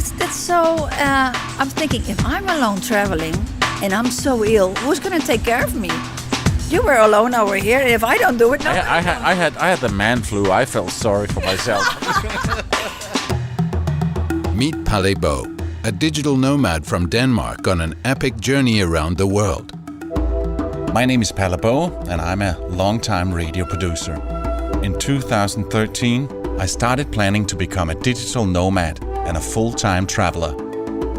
that's so. I'm thinking, if I'm alone traveling and I'm so ill, who's going to take care of me? You were alone over here. If I don't do it, no. I had the man flu. I felt sorry for myself. Meet Palle Bo, a digital nomad from Denmark on an epic journey around the world. My name is Palle Bo, and I'm a long-time radio producer. In 2013, I started planning to become a digital nomad and a full-time traveler.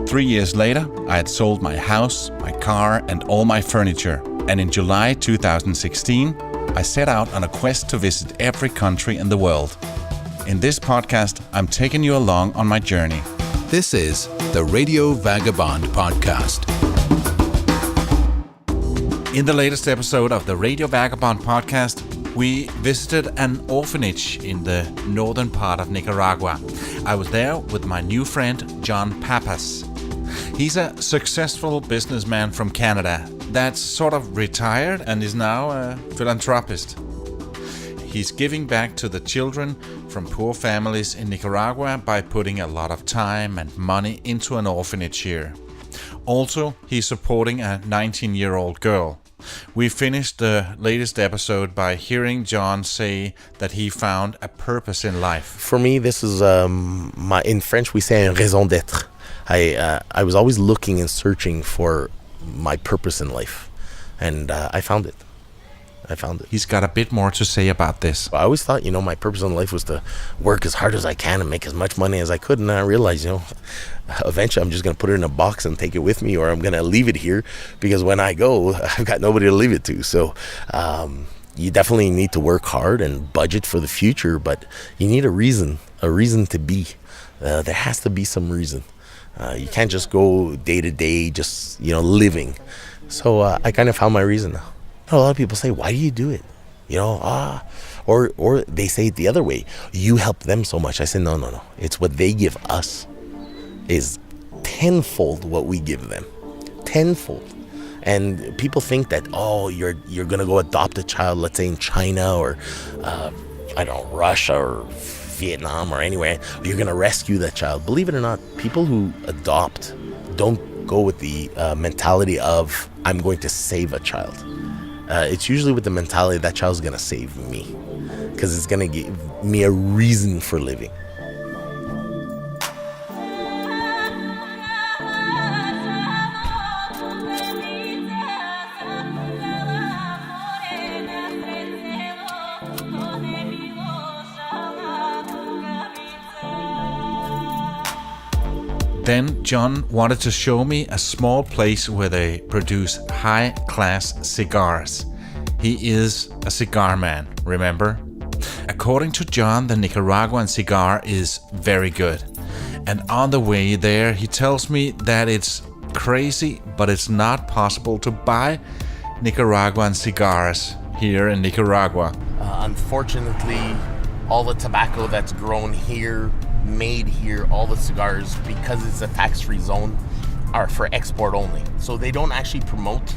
3 years later, I had sold my house, my car, and all my furniture. And in July 2016, I set out on a quest to visit every country in the world. In this podcast, I'm taking you along on my journey. This is the Radio Vagabond Podcast. In the latest episode of the Radio Vagabond Podcast, we visited an orphanage in the northern part of Nicaragua. I was there with my new friend, John Pappas. He's a successful businessman from Canada that's sort of retired and is now a philanthropist. He's giving back to the children from poor families in Nicaragua by putting a lot of time and money into an orphanage here. Also, he's supporting a 19-year-old girl. We finished the latest episode by hearing John say that he found a purpose in life. For me, this is in French we say un raison d'être. I was always looking and searching for my purpose in life, and I found it. He's got a bit more to say about this. I always thought, my purpose in life was to work as hard as I can and make as much money as I could, and I realized, eventually I'm just going to put it in a box and take it with me, or I'm going to leave it here, because when I go, I've got nobody to leave it to. So you definitely need to work hard and budget for the future, but you need a reason to be. There has to be some reason. You can't just go day to day, just, living. So I kind of found my reason now. A lot of people say, why do you do it? Or they say it the other way. You help them so much. I say, no. It's what they give us is tenfold what we give them. Tenfold. And people think that, you're going to go adopt a child, let's say in China or, Russia or Vietnam or anywhere. You're going to rescue that child. Believe it or not, people who adopt don't go with the mentality of, I'm going to save a child. It's usually with the mentality that child's going to save me, because it's going to give me a reason for living. Then John wanted to show me a small place where they produce high-class cigars. He is a cigar man, remember? According to John, the Nicaraguan cigar is very good. And on the way there, he tells me that it's crazy, but it's not possible to buy Nicaraguan cigars here in Nicaragua. Unfortunately, all the tobacco that's grown here, made here, all the cigars, because it's a tax-free zone, are for export only. So they don't actually promote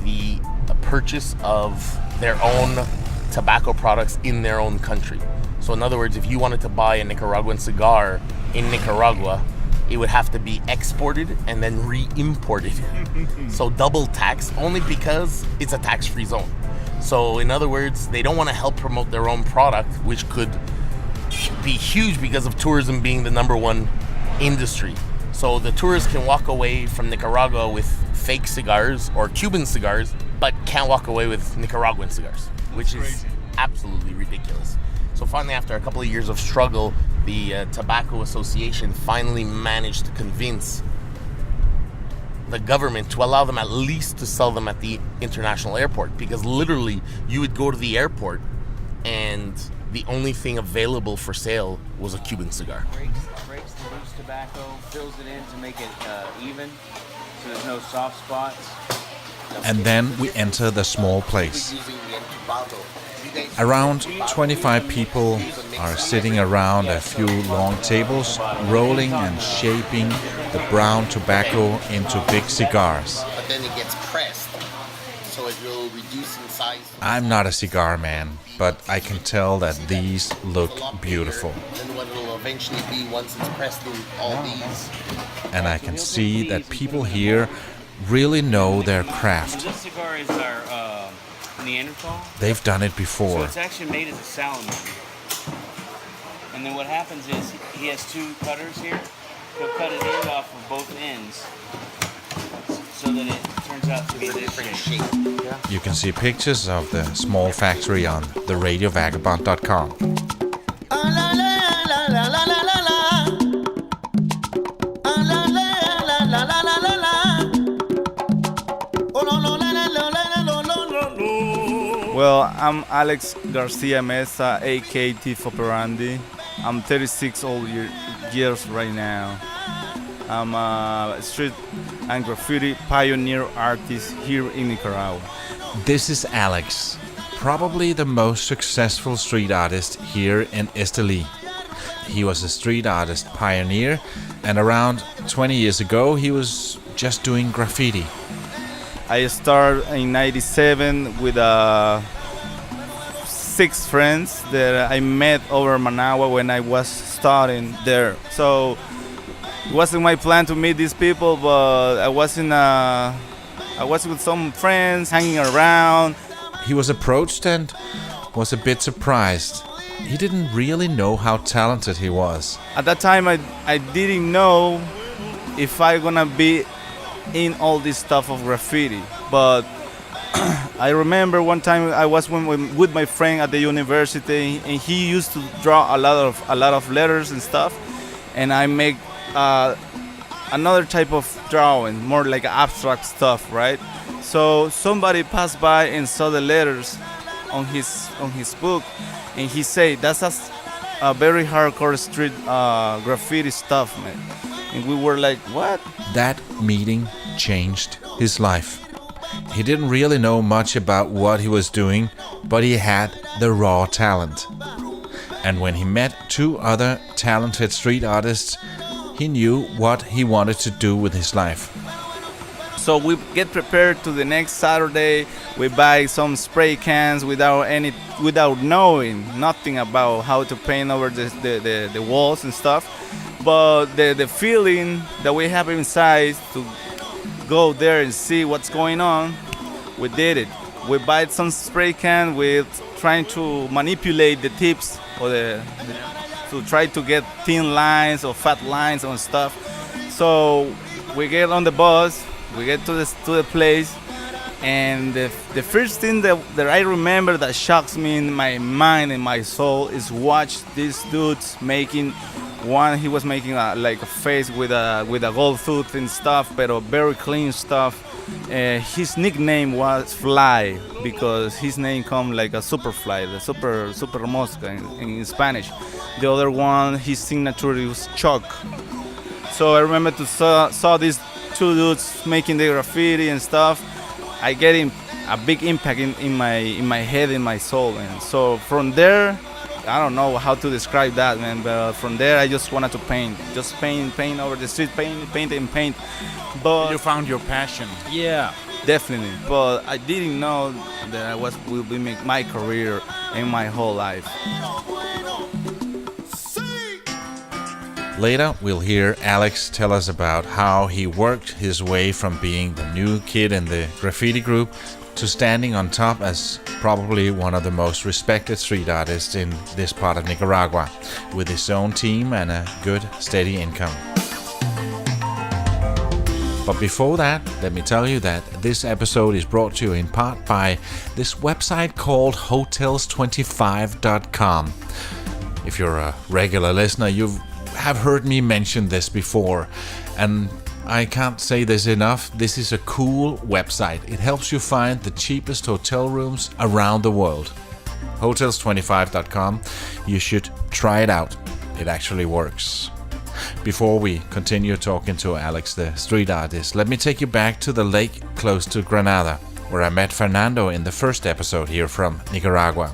the purchase of their own tobacco products in their own country. So in other words, if you wanted to buy a Nicaraguan cigar in Nicaragua, it would have to be exported and then re-imported. So double tax, only because it's a tax-free zone. So in other words, they don't want to help promote their own product, which could be huge because of tourism being the number one industry. So the tourists can walk away from Nicaragua with fake cigars or Cuban cigars, but can't walk away with Nicaraguan cigars, which is absolutely ridiculous. So finally, after a couple of years of struggle, the Tobacco Association finally managed to convince the government to allow them at least to sell them at the international airport, because literally you would go to the airport and the only thing available for sale was a Cuban cigar. Breaks the loose tobacco, fills it in to make it even, so there's no soft spots. And then we enter the small place. Around 25 people are sitting around a few long tables, rolling and shaping the brown tobacco into big cigars. But then it gets pressed. so it will reduce in size. I'm not a cigar man, but I can tell that these look beautiful. Than what it'll eventually be once it's pressed through all these. And I can see that people here really know their craft. This cigar is our Neanderthal. They've done it So before. it's actually made as a salamander. And then what happens is he has two cutters here. He'll cut it in off of both ends so that it turns out to be It's a this different shape. shape. You can see pictures of the small factory on the Radiovagabond.com. Well, I'm Alex Garcia Mesa, aka Thief Operandi. I'm 36 years right now. I'm a street and graffiti pioneer artist here in Nicaragua. This is Alex, probably the most successful street artist here in Esteli. He was a street artist pioneer, and around 20 years ago he was just doing graffiti. I started in '97 with 6 friends that I met over Managua when I was starting there. So it wasn't my plan to meet these people, but I was with some friends hanging around. He was approached and was a bit surprised. He didn't really know how talented he was. At that time, I didn't know if I gonna be in all this stuff of graffiti, but I remember one time I was with my friend at the university, and he used to draw a lot of letters and stuff, and I make another type of drawing, more like abstract stuff, right? So somebody passed by and saw the letters on his book, and he said, "That's a very hardcore street graffiti stuff, man." And we were like, "What?" That meeting changed his life. He didn't really know much about what he was doing, but he had the raw talent. And when he met 2 other talented street artists, he knew what he wanted to do with his life. So we get prepared to the next Saturday. We buy some spray cans without knowing nothing about how to paint over the walls and stuff. But the feeling that we have inside to go there and see what's going on, we did it. We buy some spray can with trying to manipulate the tips or to try to get thin lines or fat lines on stuff. So we get on the bus, we get to the place, and the first thing that I remember that shocks me in my mind and my soul is watch these dudes making. One, he was making like a face with a gold tooth and stuff, but very clean stuff. His nickname was Fly because his name come like a super fly, the super mosca in Spanish. The other one, his signature was Chuck. So I remember to saw these 2 dudes making the graffiti and stuff. I get a big impact in my head, in my soul, and so from there, I don't know how to describe that, man, but from there I just wanted to paint. Just paint over the street, paint. But You found your passion. yeah, definitely. But I didn't know that will be my career in my whole life. Later, we'll hear Alex tell us about how he worked his way from being the new kid in the graffiti group to standing on top as probably one of the most respected street artists in this part of Nicaragua, with his own team and a good, steady income. But before that, let me tell you that this episode is brought to you in part by this website called hotels25.com. If you're a regular listener, you have heard me mention this before, and I can't say this enough. This is a cool website. It helps you find the cheapest hotel rooms around the world. Hotels25.com. You should try it out. It actually works. Before we continue talking to Alex, the street artist, let me take you back to the lake close to Granada, where I met Fernando in the first episode here from Nicaragua.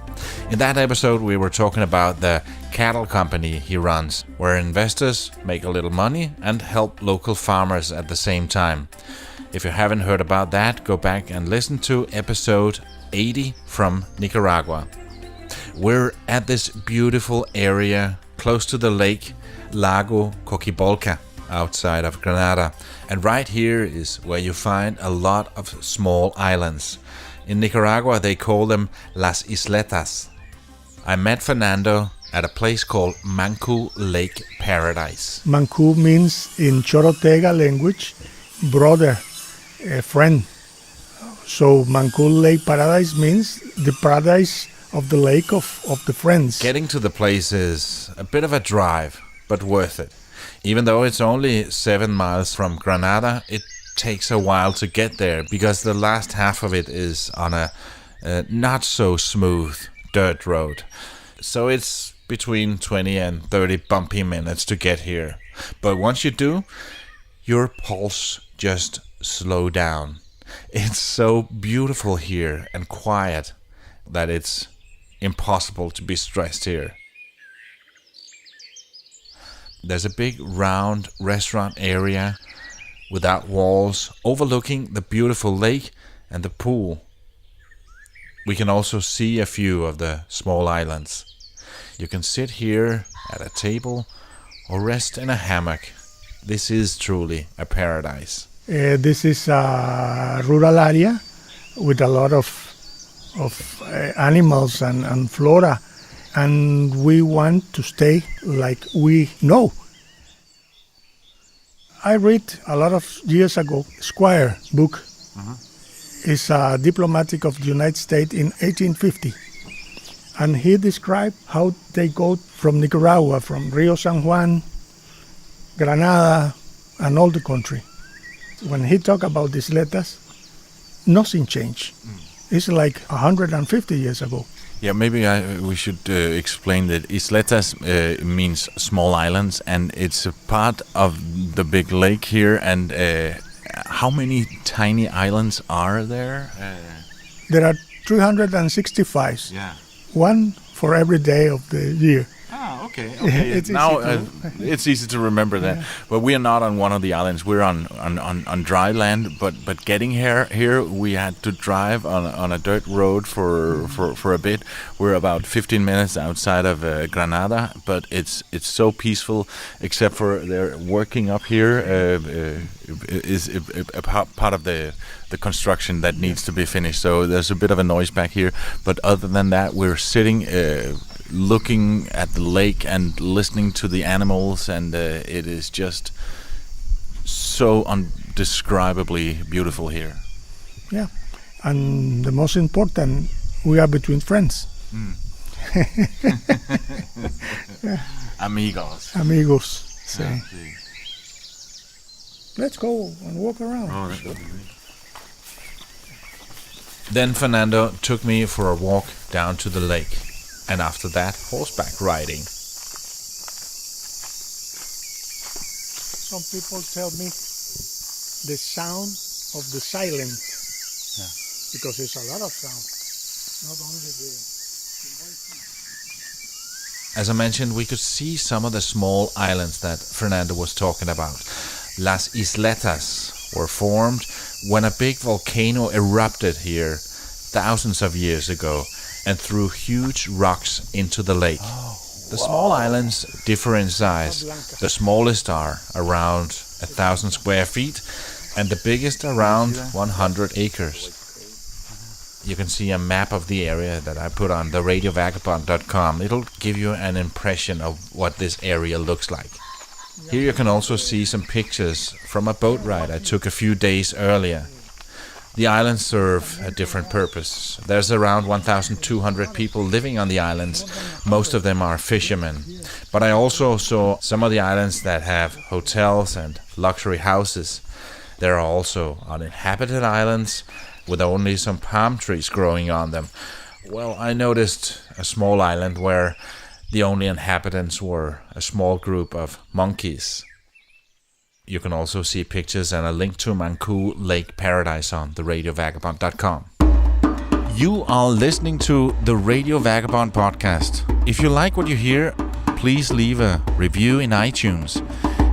In that episode, we were talking about the cattle company he runs, where investors make a little money and help local farmers at the same time. If you haven't heard about that, go back and listen to episode 80 from Nicaragua. We're at this beautiful area close to the lake Lago Coquibolca outside of Granada. And right here is where you find a lot of small islands. In Nicaragua they call them Las Isletas. I met Fernando at a place called Mancu Lake Paradise. Mancu means in Chorotega language, brother, friend. So Mancu Lake Paradise means the paradise of the lake of the friends. Getting to the place is a bit of a drive, but worth it. Even though it's only 7 miles from Granada, it takes a while to get there because the last half of it is on a not so smooth dirt road. So it's between 20 and 30 bumpy minutes to get here. But once you do, your pulse just slow down. It's so beautiful here and quiet that it's impossible to be stressed here. There's a big round restaurant area without walls overlooking the beautiful lake and the pool. We can also see a few of the small islands. You can sit here at a table or rest in a hammock. This is truly a paradise. This is a rural area with a lot of animals and flora. And we want to stay like we know. I read a lot of years ago, Squire book. It's a diplomatic of the United States in 1850. And he described how they go from Nicaragua, from Rio San Juan, Granada, and all the country. When he talked about these letters, nothing changed. It's like 150 years ago. Yeah, maybe we should explain that Isletas means small islands, and it's a part of the big lake here. And how many tiny islands are there? There are 365. Yeah. One for every day of the year. Ah, okay. It's now easy it's easy to remember that. But we are not on one of the islands. We're on dry land. But getting here we had to drive on a dirt road for a bit. We're about 15 minutes outside of Granada, but it's so peaceful. Except for they're working up here is a part of the construction that needs to be finished. So there's a bit of a noise back here. But other than that, we're sitting. Looking at the lake and listening to the animals, and it is just so undescribably beautiful here. Yeah, and the most important, we are between friends. Yeah. Amigos. Say. Yeah. Let's go and walk around. Oh, that would be great. Then Fernando took me for a walk down to the lake. And after that, horseback riding. Some people tell me the sound of the silent. Yeah. Because there's a lot of sound. Not only the voice. As I mentioned, we could see some of the small islands that Fernando was talking about. Las Isletas were formed when a big volcano erupted here thousands of years ago and threw huge rocks into the lake. The small islands differ in size. The smallest are around 1,000 square feet and the biggest around 100 acres. You can see a map of the area that I put on the Radiovagabond.com. It'll give you an impression of what this area looks like. Here you can also see some pictures from a boat ride I took a few days earlier. The islands serve a different purpose. There's around 1,200 people living on the islands. Most of them are fishermen. But I also saw some of the islands that have hotels and luxury houses. There are also uninhabited islands with only some palm trees growing on them. Well, I noticed a small island where the only inhabitants were a small group of monkeys. You can also see pictures and a link to Mancu Lake Paradise on the Radiovagabond.com. You are listening to the Radio Vagabond Podcast. If you like what you hear, please leave a review in iTunes.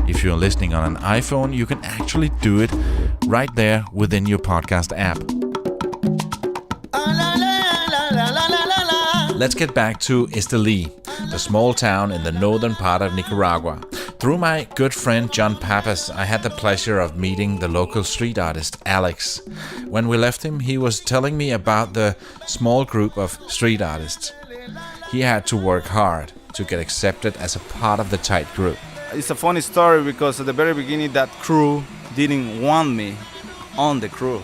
If you're listening on an iPhone, you can actually do it right there within your podcast app. Let's get back to Esteli, the small town in the northern part of Nicaragua. Through my good friend John Pappas, I had the pleasure of meeting the local street artist Alex. When we left him, he was telling me about the small group of street artists. He had to work hard to get accepted as a part of the tight group. It's a funny story because at the very beginning that crew didn't want me on the crew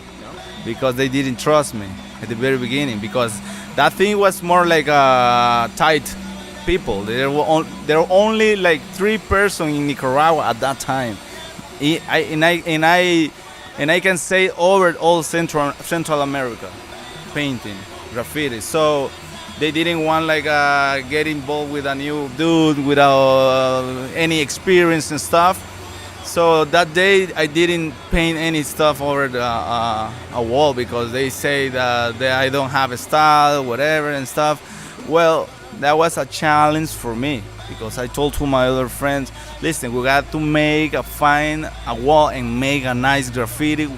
because they didn't trust me at the very beginning, because that thing was more like a tight people. There were only like 3 persons in Nicaragua at that time. And I can say over all Central America, painting, graffiti. So they didn't want like get involved with a new dude without any experience and stuff. So that day I didn't paint any stuff over a wall because they say that I don't have a style, whatever and stuff. Well, that was a challenge for me because I told to my other friends, listen, we got to find a wall and make a nice graffiti.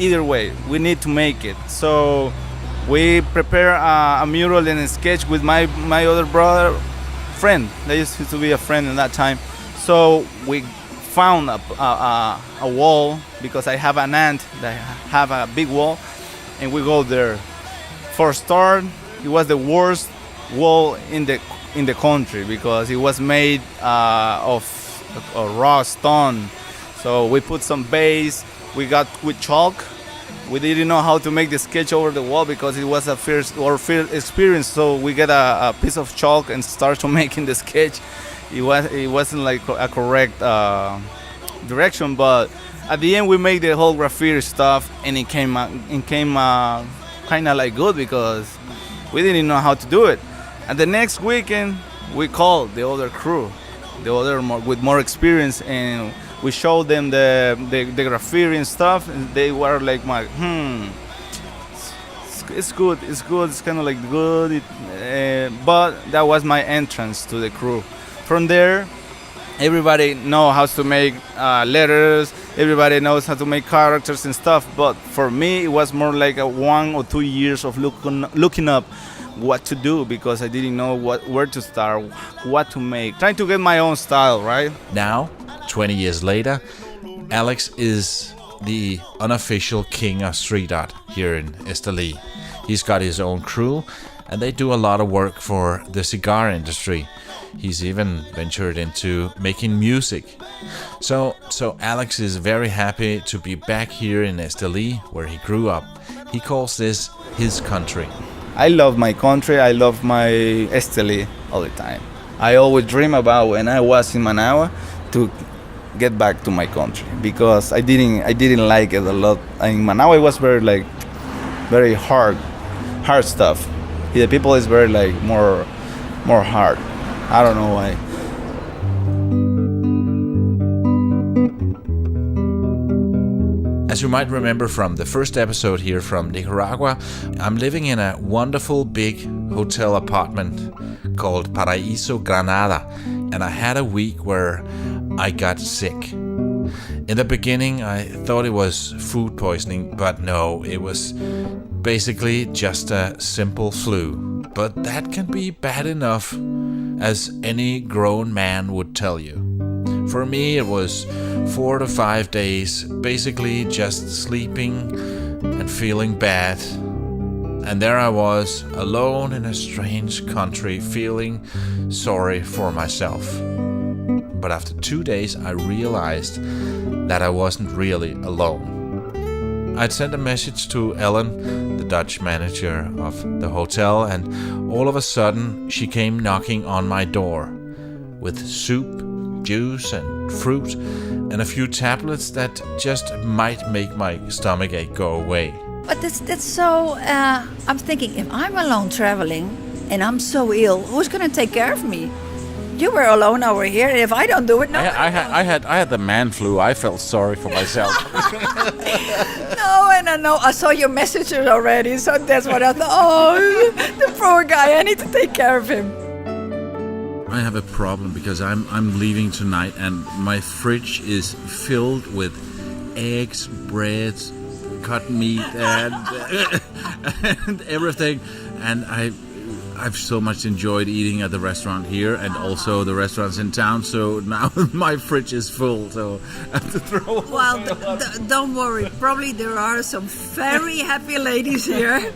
Either way, we need to make it. So we prepare a mural and a sketch with my other friend. They used to be a friend in that time. So we found a wall because I have an aunt that have a big wall, and we go there. For start, it was the worst wall in the country because it was made of raw stone. So we put some base. We got with chalk. We didn't know how to make the sketch over the wall because it was a first experience. So we get a piece of chalk and start to making the sketch. It wasn't like a correct direction, but at the end we made the whole graffiti stuff, and it came kind of like good because we didn't know how to do it. And the next weekend we called the other crew, with more experience, and we showed them the graffiti and stuff, and they were like, it's good, it's kind of like good, but that was my entrance to the crew. From there, everybody knows how to make letters, everybody knows how to make characters and stuff, but for me it was more like 1 or 2 years of looking up what to do because I didn't know where to start, what to make, trying to get my own style, right? Now, 20 years later, Alex is the unofficial king of street art here in Esteli. He's got his own crew, and they do a lot of work for the cigar industry. He's even ventured into making music. So Alex is very happy to be back here in Esteli, where he grew up. He calls this his country. I love my country. I love my Esteli all the time. I always dream about when I was in Managua to get back to my country because I didn't like it a lot. In Managua it was very hard stuff. The people is very like more hard. I don't know why. As you might remember from the first episode here from Nicaragua, I'm living in a wonderful big hotel apartment called Paraíso Granada, and I had a week where I got sick. In the beginning, I thought it was food poisoning, but no, it was basically just a simple flu. But that can be bad enough, as any grown man would tell you. For me, it was 4 to 5 days, basically just sleeping and feeling bad. And there I was, alone in a strange country, feeling sorry for myself. But after 2 days, I realized that I wasn't really alone. I'd sent a message to Ellen, the Dutch manager of the hotel, and all of a sudden she came knocking on my door with soup, juice and fruit and a few tablets that just might make my stomach ache go away. But that's so... I'm thinking, if I'm alone traveling and I'm so ill, who's going to take care of me? You were alone over here, and if I don't do it, no. I had the man flu. I felt sorry for myself. No, and I know I saw your messages already, so that's what I thought. Oh, the poor guy. I need to take care of him. I have a problem because I'm leaving tonight, and my fridge is filled with eggs, bread, cut meat, and everything. And I've so much enjoyed eating at the restaurant here and also the restaurants in town. So now my fridge is full, so I have to throw. Well, don't worry. Probably there are some very happy ladies here.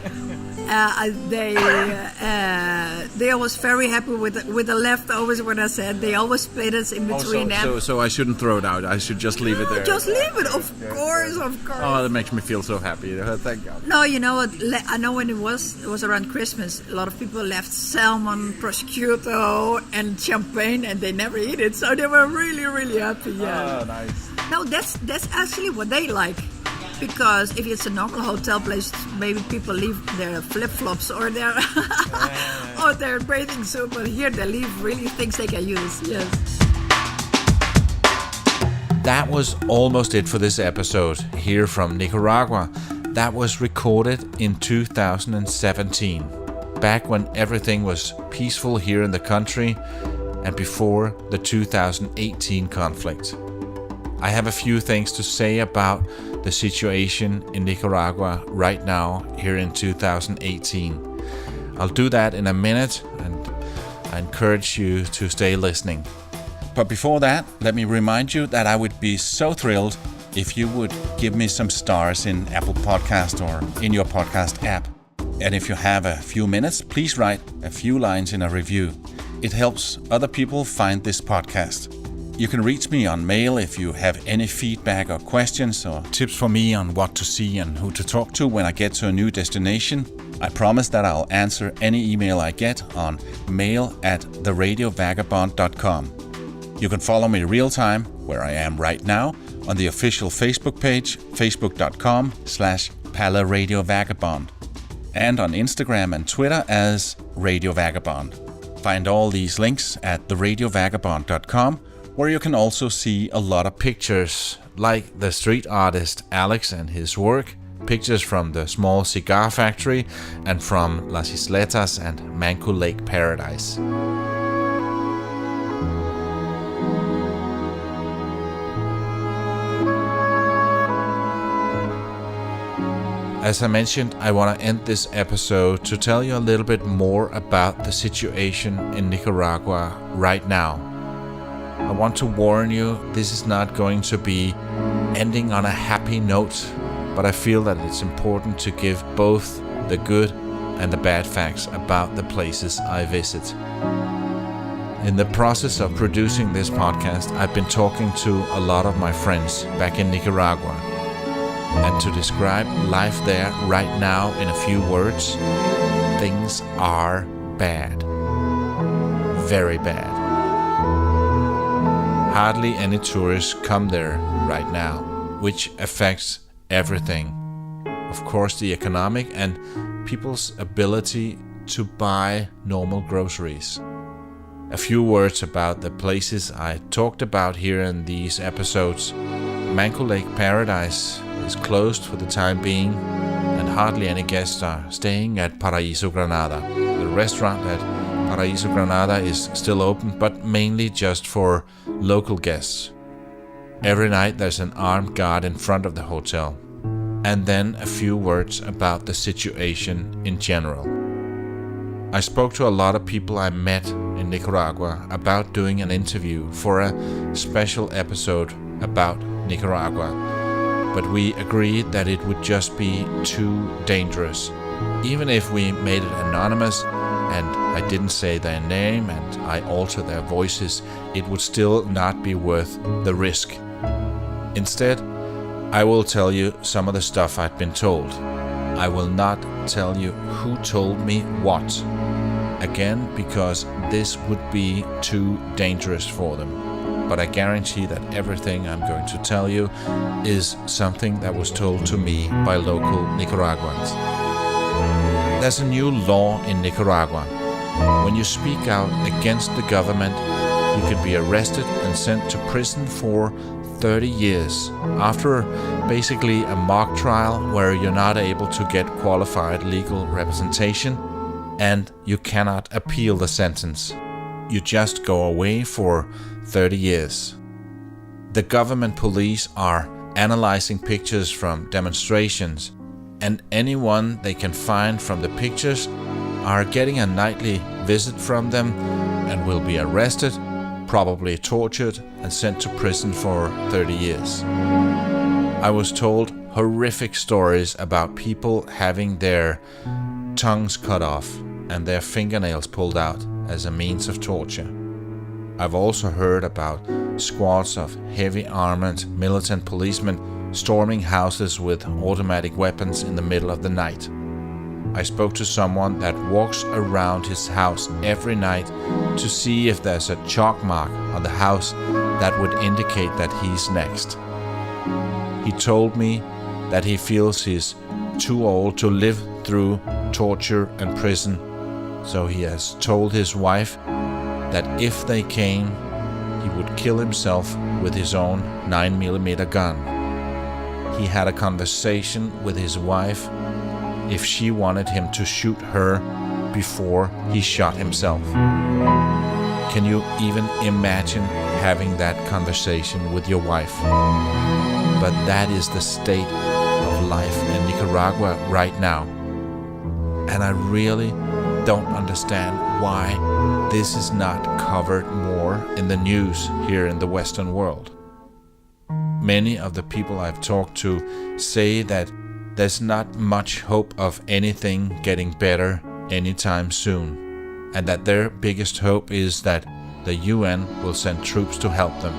They always very happy with the leftovers. When I said they always split us in between them. So I shouldn't throw it out. I should just leave it there. Just leave it, of course. Oh, that makes me feel so happy. Thank God. No, you know what? I know when it was around Christmas, a lot of people left salmon, prosciutto, and champagne, and they never eat it. So they were really, really happy. Yeah. Oh, nice. No, that's actually what they like. Because if it's a normal hotel place, maybe people leave their flip-flops or their or their bathing suit. But here they leave really things they can use. Yes. That was almost it for this episode here from Nicaragua. That was recorded in 2017, back when everything was peaceful here in the country and before the 2018 conflict. I have a few things to say about the situation in Nicaragua right now, here in 2018. I'll do that in a minute, and I encourage you to stay listening. But before that, let me remind you that I would be so thrilled if you would give me some stars in Apple Podcast or in your podcast app. And if you have a few minutes, please write a few lines in a review. It helps other people find this podcast. You can reach me on mail if you have any feedback or questions or tips for me on what to see and who to talk to when I get to a new destination. I promise that I'll answer any email I get on mail@theRadiovagabond.com. You can follow me real time, where I am right now, on the official Facebook page, facebook.com/PalaRadioVagabond, and on Instagram and Twitter as Radio Vagabond. Find all these links at theRadiovagabond.com, where you can also see a lot of pictures, like the street artist Alex and his work, pictures from the small cigar factory, and from Las Isletas and Manco Lake Paradise. As I mentioned, I want to end this episode to tell you a little bit more about the situation in Nicaragua right now. I want to warn you, this is not going to be ending on a happy note, but I feel that it's important to give both the good and the bad facts about the places I visit. In the process of producing this podcast, I've been talking to a lot of my friends back in Nicaragua. And to describe life there right now in a few words, things are bad. Very bad. Hardly any tourists come there right now, which affects everything. Of course, the economic and people's ability to buy normal groceries. A few words about the places I talked about here in these episodes. Manco Lake Paradise is closed for the time being, and hardly any guests are staying at Paraíso Granada. The restaurant at Paraíso Granada is still open, but mainly just for local guests. Every night there's an armed guard in front of the hotel. And then a few words about the situation in general. I spoke to a lot of people I met in Nicaragua about doing an interview for a special episode about Nicaragua, but we agreed that it would just be too dangerous. Even if we made it anonymous and I didn't say their name and I altered their voices, it would still not be worth the risk. Instead, I will tell you some of the stuff I've been told. I will not tell you who told me what. Again, because this would be too dangerous for them. But I guarantee that everything I'm going to tell you is something that was told to me by local Nicaraguans. There's a new law in Nicaragua. When you speak out against the government, you can be arrested and sent to prison for 30 years after basically a mock trial where you're not able to get qualified legal representation and you cannot appeal the sentence. You just go away for 30 years. The government police are analyzing pictures from demonstrations, and anyone they can find from the pictures are getting a nightly visit from them and will be arrested, probably tortured, and sent to prison for 30 years. I was told horrific stories about people having their tongues cut off and their fingernails pulled out as a means of torture. I've also heard about squads of heavy armed militant policemen storming houses with automatic weapons in the middle of the night. I spoke to someone that walks around his house every night to see if there's a chalk mark on the house that would indicate that he's next. He told me that he feels he's too old to live through torture and prison, so he has told his wife that if they came, he would kill himself with his own 9mm gun. He had a conversation with his wife if she wanted him to shoot her before he shot himself. Can you even imagine having that conversation with your wife? But that is the state of life in Nicaragua right now. And I really don't understand why this is not covered more in the news here in the Western world. Many of the people I've talked to say that there's not much hope of anything getting better anytime soon, and that their biggest hope is that the UN will send troops to help them.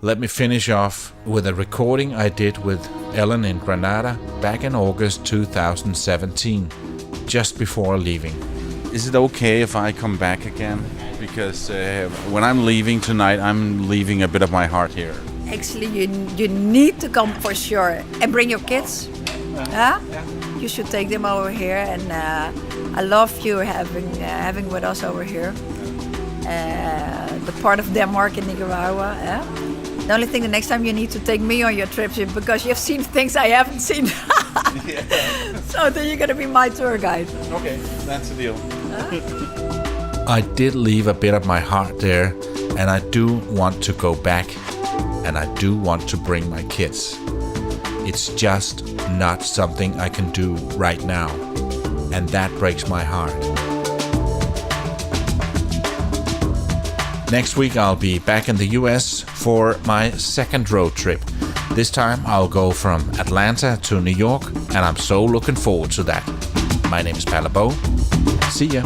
Let me finish off with a recording I did with Ellen in Granada back in August 2017, just before leaving. Is it okay if I come back again? Because when I'm leaving tonight, I'm leaving a bit of my heart here. Actually, you need to come for sure. And bring your kids. Yeah. You should take them over here. And I love you having with us over here. The part of Denmark and Nicaragua. The only thing, the next time you need to take me on your trips because you've seen things I haven't seen. So then you're going to be my tour guide. Okay, that's the deal. I did leave a bit of my heart there, and I do want to go back, and I do want to bring my kids. It's just not something I can do right now, and that breaks my heart. Next week I'll be back in the US for my second road trip. This time I'll go from Atlanta to New York, and I'm so looking forward to that. My name is Palabo. See ya.